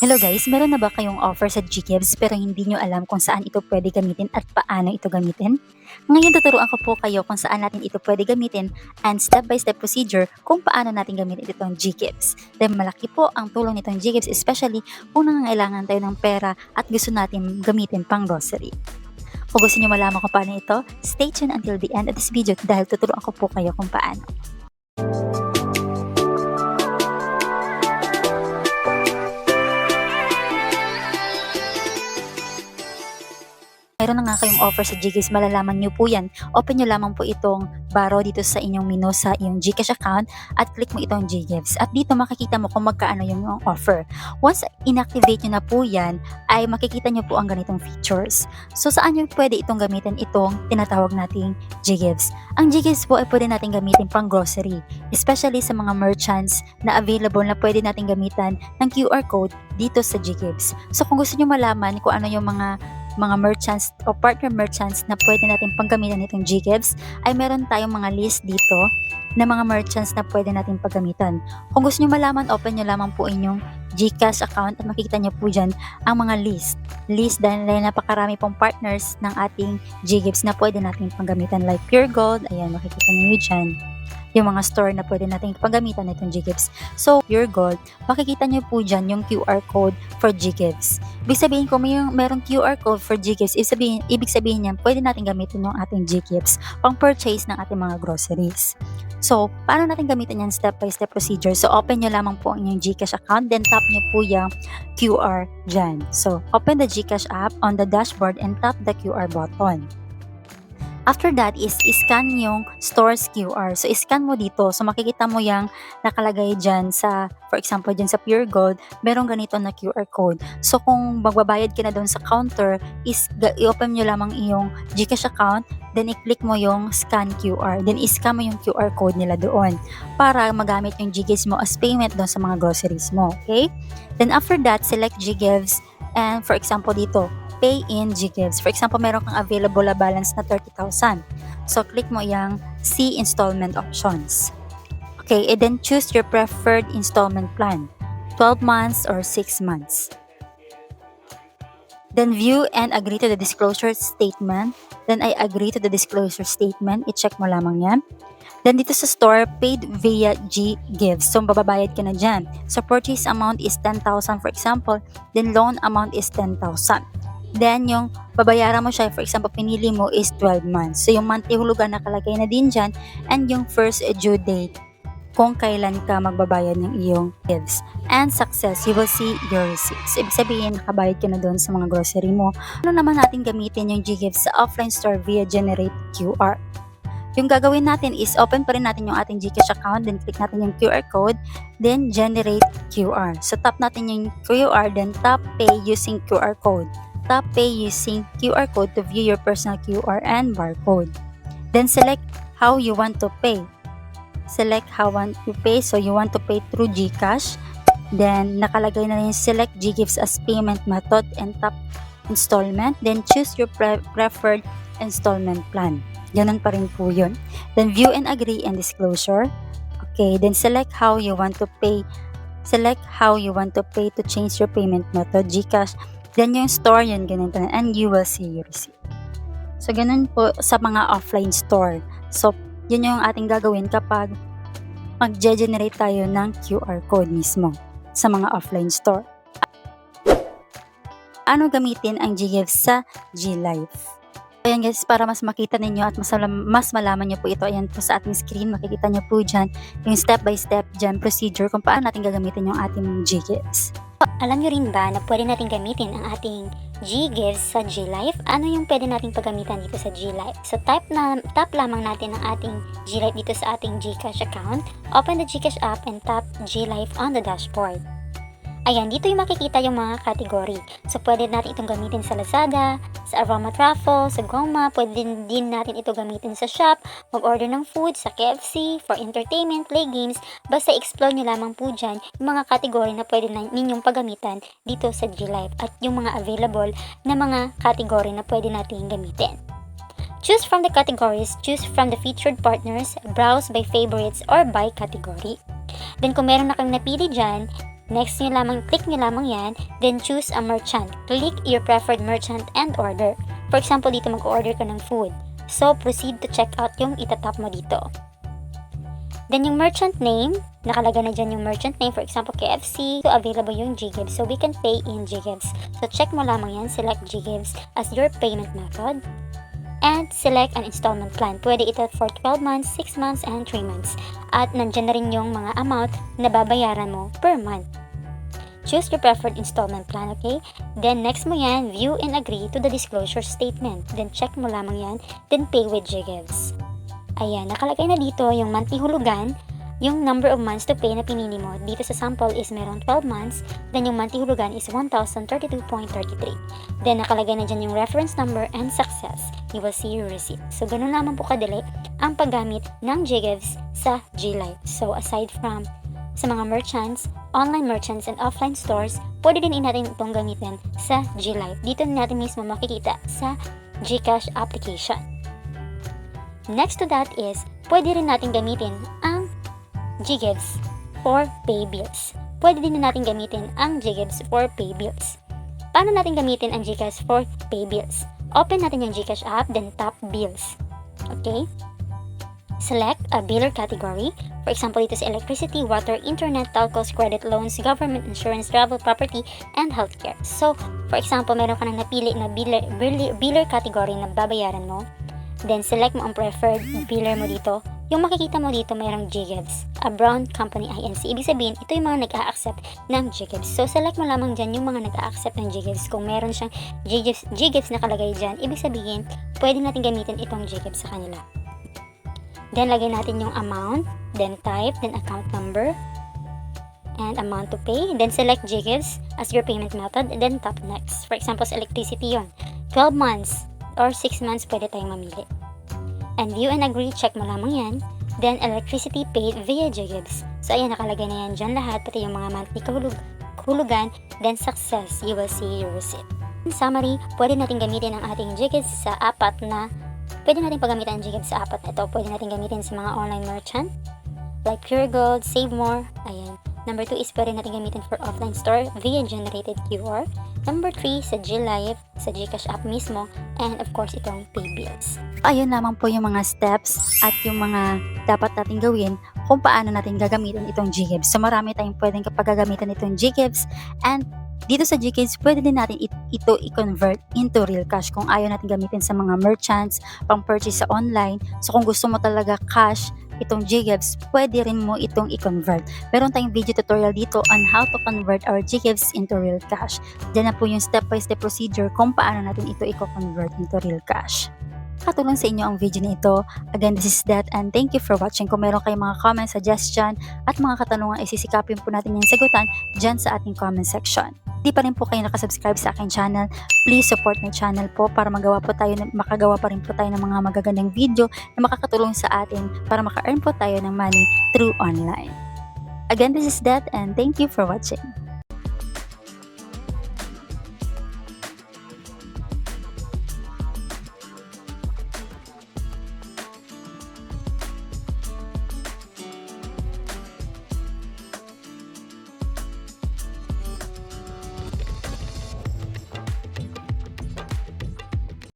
Hello guys, meron na ba kayong offer sa GGIVES pero hindi nyo alam kung saan ito pwede gamitin at paano ito gamitin? Ngayon tuturuan ko po kayo kung saan natin ito pwede gamitin and step-by-step procedure kung paano natin gamitin itong GGIVES. Dahil malaki po ang tulong nitong GGIVES, especially kung nangangailangan tayo ng pera at gusto natin gamitin pang grocery. Kung gusto nyo malaman kung paano ito, stay tuned until the end of this video dahil tuturuan ko po kayo kung paano. Mayroon na nga kayong offer sa GCASH, malalaman nyo po yan. Open nyo lamang po itong baro dito sa inyong menu sa iyong GCash account at click mo itong GGIVES. At dito makikita mo kung magkaano yung offer. Once inactivate nyo na po yan, ay makikita nyo po ang ganitong features. So saan nyo pwede itong gamitin itong tinatawag nating GGIVES? Ang GGIVES po ay pwede natin gamitin pang grocery, especially sa mga merchants na available na pwede natin gamitan ng QR code dito sa GGIVES. So kung gusto nyo malaman kung ano yung mga merchants o partner merchants na pwede natin panggamitan nitong GGIVES, ay meron tayong mga list dito na mga merchants na pwede natin paggamitan. Kung gusto nyo malaman, open nyo lamang po inyong GCash account at makikita nyo po dyan ang mga list dahil napakarami pong partners ng ating GGIVES na pwede natin panggamitan like Pure Gold, ayan makikita nyo dyan yung mga store na pwede natin paggamitan nitong GGIVES. So, Pure Gold, makikita nyo po dyan yung QR code for GGIVES. Ibig sabihin, kung merong QR code for GGIVES, ibig sabihin niyan, pwede natin gamitin yung ating GGIVES pang purchase ng ating mga groceries. So, paano natin gamitin yan step-by-step procedure? So, open nyo lamang po ang inyong GCash account, then tap nyo po yung QR dyan. So, open the GCash app on the dashboard and tap the QR button. After that is scan yung store's QR. So, scan mo dito. So, makikita mo yung nakalagay dyan sa, for example, dyan sa Pure Gold, merong ganito na QR code. So, kung magbabayad ka na doon sa counter, i-open nyo lamang iyong GCash account, then i-click mo yung scan QR. Then, i-scan mo yung QR code nila doon para magamit yung GGIVES mo as payment doon sa mga groceries mo. Okay? Then, after that, select GGIVES and, for example, dito, pay in GGIVES. For example, meron kang available na balance na 30,000. So, click mo yung see installment options. Okay, and then choose your preferred installment plan. 12 months or 6 months. Then view and agree to the disclosure statement. Then I agree to the disclosure statement. I-check mo lamang yan. Then dito sa store, paid via GGIVES. So, bababayad ka na dyan. So, purchase amount is 10,000 for example. Then loan amount is 10,000. Then, yung babayaran mo siya, for example, pinili mo is 12 months. So, yung monthly hulugan nakalagay na din dyan and yung first due date kung kailan ka magbabayad ng iyong GGIVES. And success, you will see your receipts. Ibig sabihin, nakabayad ka na doon sa mga grocery mo. Ano naman natin gamitin yung GGIVES sa offline store via generate QR? Yung gagawin natin is open pa rin natin yung ating GCash account, then click natin yung QR code, then generate QR. So, tap natin yung QR, then tap pay using QR code. Tap pay using QR code to view your personal QR and barcode. Then select how you want to pay. Select how you want to pay. So you want to pay through GCash. Then nakalagay na rin select GGIVES as payment method and tap installment. Then choose your preferred installment plan. Ganun pa rin po yun. Then view and agree and disclosure. Okay, then select how you want to pay. Select how you want to pay to change your payment method. GCash. Then yung store yun, ganun pa and you will see your receipt. So, ganun po sa mga offline store. So, yun yung ating gagawin kapag mag-generate tayo ng QR code mismo sa mga offline store. Ano gamitin ang GGIVES sa GLife? Ayan guys, para mas makita ninyo at mas malaman nyo po ito, ayan po sa ating screen, makikita nyo po dyan yung step-by-step dyan procedure kung paano natin gagamitin yung ating GGIVES. Alam nyo rin ba na pwede natin gamitin ang ating GGIVES sa GLife? Ano yung pwede nating paggamitan dito sa GLife? So tap lamang natin ang ating GLife dito sa ating GCash account. Open the GCash app and tap GLife on the dashboard. Ayan, dito yung makikita yung mga category. So, pwede natin itong gamitin sa Lazada, sa Aroma Truffle, sa Goma. Pwede din natin ito gamitin sa shop, mag-order ng food, sa KFC, for entertainment, play games. Basta explore nyo lamang po dyan yung mga category na pwede ninyong paggamitan dito sa GLife at yung mga available na mga category na pwede natin gamitin. Choose from the categories, choose from the featured partners, browse by favorites or by category. Then kung meron na kang napili dyan, Next click nyo lamang yan, then choose a merchant. Click your preferred merchant and order. For example, dito mag-order ka ng food. So, proceed to check out yung itatap mo dito. Then yung merchant name, nakalagay na dyan yung merchant name. For example, KFC. So, available yung GGives. So, we can pay in GGives. So, check mo lamang yan. Select GGives as your payment method. And select an installment plan. Pwede ito for 12 months, 6 months, and 3 months. At nandyan na rin yung mga amount na babayaran mo per month. Choose your preferred installment plan, okay? Then, next mo yan, view and agree to the disclosure statement. Then, check mo lamang yan. Then, pay with GGives. Ayan, nakalagay na dito yung monthly hulugan, yung number of months to pay na pinili mo. Dito sa sample is meron 12 months, then yung monthly hulugan is 1,032.33. Then nakalagay na dyan yung reference number and success. You will see your receipt. So, ganun naman po kadali ang paggamit ng GGives sa GLife. So, aside from sa mga merchants, online merchants and offline stores, pwede din natin itong gamitin sa GLife. Dito natin mismo makikita sa GCASH application. Next to that is, pwede rin natin gamitin ang GGives for pay bills. Pwede din natin gamitin ang GGives for pay bills. Paano natin gamitin ang GCash for pay bills? Open natin yung GCash app, then tap bills. Okay? Select a biller category. For example, dito sa electricity, water, internet, telcos, credit loans, government insurance, travel, property, and healthcare. So, for example, meron ka nang napili na biller category na babayaran mo. Then, select mo ang preferred biller mo dito. Yung makikita mo dito, mayroong GGives, a Brown Company INC. Ibig sabihin, ito yung mga nag-a-accept ng GGives. So, select mo lamang dyan yung mga nag-a-accept ng GGives. Kung meron siyang GGives na kalagay dyan, ibig sabihin, pwede natin gamitin itong GGives sa kanila. Then, lagay natin yung amount, then type, then account number, and amount to pay. Then, select GGives as your payment method, then tap next. For example, sa electricity yon, 12 months or 6 months pwede tayong mamili. And view and agree, check mo lamang yan. Then, electricity paid via GGives. So, ayan, nakalagay na yan dyan lahat, pati yung mga monthly kahulugan. Then, success, you will see your receipt. In summary, pwede natin gamitin ang ating GGives sa pwede natin paggamitan ang GGives sa apat na ito. Pwede natin gamitin sa mga online merchant, like Pure Gold, Save More, ayan. Number 2 is pwede natin gamitin for offline store via generated QR. Number 3 sa GLife, sa GCash app mismo, and of course itong pay bills. Ayun lamang po yung mga steps at yung mga dapat natin gawin kung paano natin gagamitin itong GGives. So marami tayong pwedeng gagamitin itong GGives, and dito sa GGives, pwede din natin ito i-convert into real cash kung ayaw natin gamitin sa mga merchants, pang-purchase sa online. So kung gusto mo talaga cash, itong GGives, pwede rin mo itong i-convert. Meron tayong video tutorial dito on how to convert our GGives into real cash. Diyan na po yung step-by-step procedure kung paano natin ito i-convert into real cash. Katulong sa inyo ang video na ito. Again, this is that, and thank you for watching. Kung meron kayong mga comment, suggestion, at mga katanungan, isisikapin po natin yung sagutan dyan sa ating comment section. Di pa rin po kayo nakasubscribe sa aking channel, please support my channel po para makagawa pa rin po tayo ng mga magagandang video na makakatulong sa atin para maka-earn po tayo ng money through online. Again, this is that, and thank you for watching.